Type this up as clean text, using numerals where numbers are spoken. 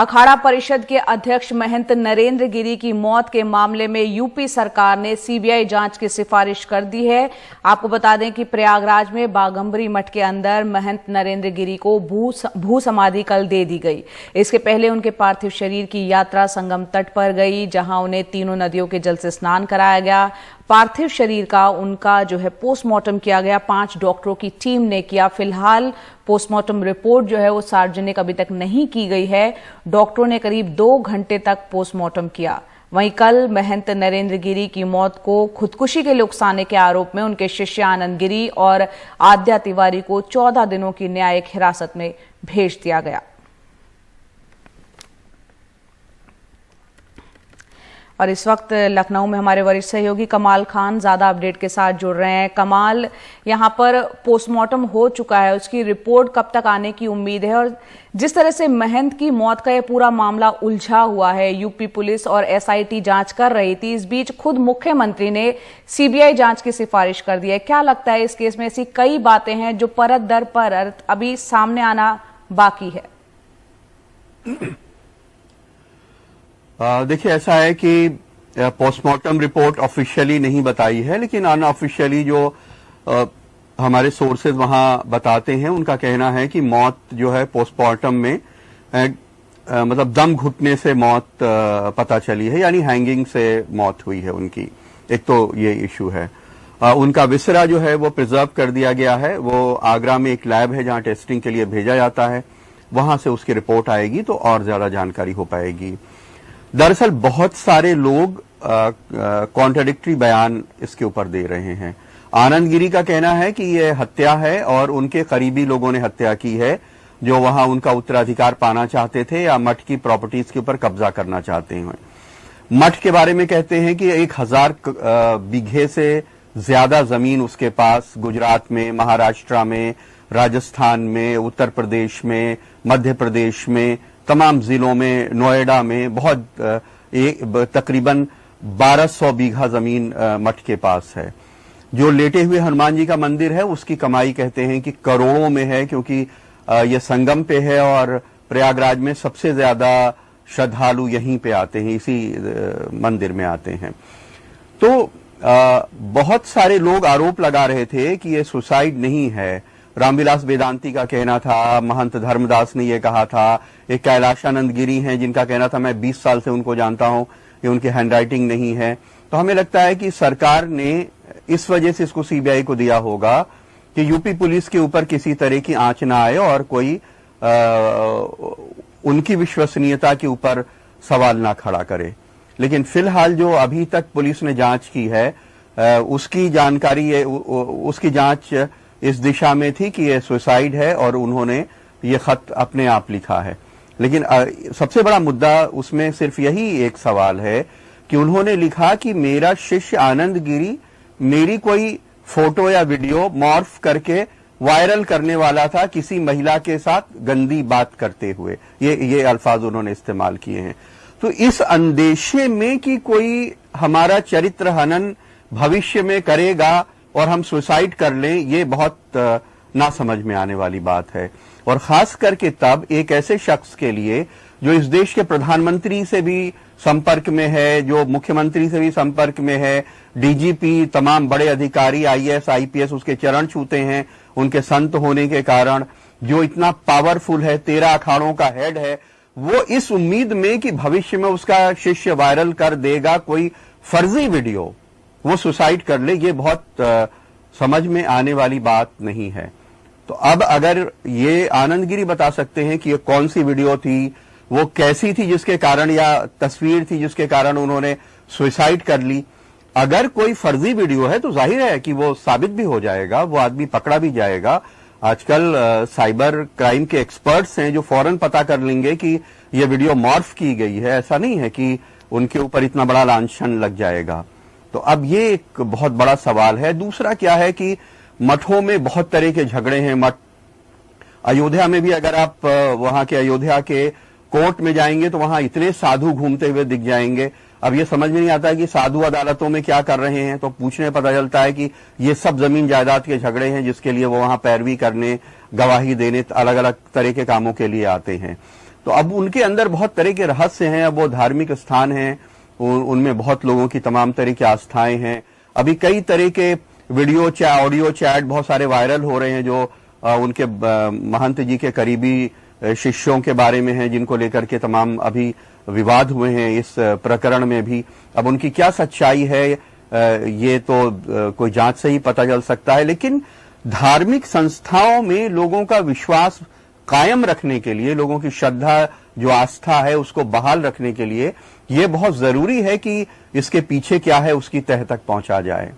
अखाड़ा परिषद के अध्यक्ष महंत नरेंद्र गिरी की मौत के मामले में यूपी सरकार ने सीबीआई जांच की सिफारिश कर दी है। आपको बता दें कि प्रयागराज में बाघंबरी मठ के अंदर महंत नरेंद्र गिरी को भू समाधि कल दे दी गई। इसके पहले उनके पार्थिव शरीर की यात्रा संगम तट पर गई, जहां उन्हें तीनों नदियों के जल से स्नान कराया गया। पार्थिव शरीर का उनका पोस्टमार्टम किया गया, 5 डॉक्टरों की टीम ने किया। फिलहाल पोस्टमार्टम रिपोर्ट वो सार्वजनिक अभी तक नहीं की गई है। डॉक्टरों ने करीब 2 घंटे तक पोस्टमार्टम किया। वहीं कल महंत नरेंद्र गिरी की मौत को खुदकुशी के लिए उकसाने के आरोप में उनके शिष्य आनंद गिरी और आद्या तिवारी को 14 दिनों की न्यायिक हिरासत में भेज दिया गया। और इस वक्त लखनऊ में हमारे वरिष्ठ सहयोगी कमाल खान ज्यादा अपडेट के साथ जुड़ रहे हैं। कमाल, यहां पर पोस्टमार्टम हो चुका है, उसकी रिपोर्ट कब तक आने की उम्मीद है? और जिस तरह से महंत की मौत का यह पूरा मामला उलझा हुआ है, यूपी पुलिस और एसआईटी जांच कर रही थी, इस बीच खुद मुख्यमंत्री ने सीबीआई जांच की सिफारिश कर दी है। क्या लगता है इस केस में ऐसी कई बातें हैं जो परत दर परत अभी सामने आना बाकी है? देखिए, ऐसा है कि पोस्टमार्टम रिपोर्ट ऑफिशियली नहीं बताई है, लेकिन अनऑफिशियली जो हमारे सोर्सेज वहां बताते हैं, उनका कहना है कि मौत जो है पोस्टमार्टम में मतलब दम घुटने से मौत पता चली है, यानी हैंगिंग से मौत हुई है उनकी। एक तो ये इश्यू है। उनका विसरा जो है वो प्रिजर्व कर दिया गया है। वो आगरा में एक लैब है जहां टेस्टिंग के लिए भेजा जाता है, वहां से उसकी रिपोर्ट आएगी तो और ज्यादा जानकारी हो पाएगी। दरअसल बहुत सारे लोग कॉन्ट्राडिक्टरी बयान इसके ऊपर दे रहे हैं। आनंद गिरी का कहना है कि यह हत्या है और उनके करीबी लोगों ने हत्या की है, जो वहां उनका उत्तराधिकार पाना चाहते थे या मठ की प्रॉपर्टीज के ऊपर कब्जा करना चाहते हैं। मठ के बारे में कहते हैं कि 1000 बीघे से ज्यादा जमीन उसके पास गुजरात में, महाराष्ट्र में, राजस्थान में, उत्तर प्रदेश में, मध्य प्रदेश में, तमाम जिलों में, नोएडा में बहुत तकरीबन 1200 बीघा जमीन मठ के पास है। जो लेटे हुए हनुमान जी का मंदिर है, उसकी कमाई कहते हैं कि करोड़ों में है, क्योंकि यह संगम पे है और प्रयागराज में सबसे ज्यादा श्रद्धालु यहीं पे आते हैं, इसी मंदिर में आते हैं। तो बहुत सारे लोग आरोप लगा रहे थे कि यह सुसाइड नहीं है। रामविलास वेदांती का कहना था, महंत धर्मदास ने यह कहा था, एक कैलाशानंद गिरी हैं जिनका कहना था मैं 20 साल से उनको जानता हूं, ये उनकी हैंडराइटिंग नहीं है। तो हमें लगता है कि सरकार ने इस वजह से इसको सीबीआई को दिया होगा कि यूपी पुलिस के ऊपर किसी तरह की आंच ना आए और कोई उनकी विश्वसनीयता के ऊपर सवाल ना खड़ा करे। लेकिन फिलहाल जो अभी तक पुलिस ने जांच की है, उसकी जानकारी, उसकी जांच इस दिशा में थी कि यह सुसाइड है और उन्होंने ये खत अपने आप लिखा है। लेकिन सबसे बड़ा मुद्दा उसमें सिर्फ यही एक सवाल है कि उन्होंने लिखा कि मेरा शिष्य आनंद गिरी मेरी कोई फोटो या वीडियो मॉर्फ करके वायरल करने वाला था किसी महिला के साथ गंदी बात करते हुए। ये अल्फाज उन्होंने इस्तेमाल किए हैं। तो इस अंदेशे में कि कोई हमारा चरित्र हनन भविष्य में करेगा और हम सुसाइड कर लें, ये बहुत ना समझ में आने वाली बात है। और खास करके तब एक ऐसे शख्स के लिए जो इस देश के प्रधानमंत्री से भी संपर्क में है, जो मुख्यमंत्री से भी संपर्क में है, डीजीपी, तमाम बड़े अधिकारी, आईएएस, आईपीएस उसके चरण छूते हैं उनके संत होने के कारण, जो इतना पावरफुल है, 13 अखाड़ों का हेड है, वो इस उम्मीद में कि भविष्य में उसका शिष्य वायरल कर देगा कोई फर्जी वीडियो, वो सुसाइड कर ले, ये बहुत समझ में आने वाली बात नहीं है। तो अब अगर ये आनंद गिरी बता सकते हैं कि ये कौन सी वीडियो थी, वो कैसी थी जिसके कारण, या तस्वीर थी जिसके कारण उन्होंने सुसाइड कर ली। अगर कोई फर्जी वीडियो है तो जाहिर है कि वो साबित भी हो जाएगा, वो आदमी पकड़ा भी जाएगा। आजकल साइबर क्राइम के एक्सपर्ट्स हैं जो फौरन पता कर लेंगे कि ये वीडियो मॉर्फ की गई है। ऐसा नहीं है कि उनके ऊपर इतना बड़ा लांछन लग जाएगा। तो अब ये एक बहुत बड़ा सवाल है। दूसरा क्या है कि मठों में बहुत तरह के झगड़े हैं। मठ अयोध्या में भी अगर आप वहां के अयोध्या के कोर्ट में जाएंगे तो वहां इतने साधु घूमते हुए दिख जाएंगे। अब ये समझ में नहीं आता है कि साधु अदालतों में क्या कर रहे हैं, तो पूछने पता चलता है कि ये सब जमीन जायदाद के झगड़े हैं जिसके लिए वो वहां पैरवी करने, गवाही देने, अलग अलग तरह के कामों के लिए आते हैं। तो अब उनके अंदर बहुत तरह के रहस्य हैं। अब वो धार्मिक स्थान हैं, उनमें बहुत लोगों की तमाम तरह की आस्थाएं हैं। अभी कई तरह के वीडियो ऑडियो चैट बहुत सारे वायरल हो रहे हैं जो उनके महंत जी के करीबी शिष्यों के बारे में हैं, जिनको लेकर के तमाम अभी विवाद हुए हैं इस प्रकरण में भी। अब उनकी क्या सच्चाई है ये तो कोई जांच से ही पता चल सकता है, लेकिन धार्मिक संस्थाओं में लोगों का विश्वास कायम रखने के लिए, लोगों की श्रद्धा जो आस्था है उसको बहाल रखने के लिए ये बहुत जरूरी है कि इसके पीछे क्या है उसकी तह तक पहुंचा जाए।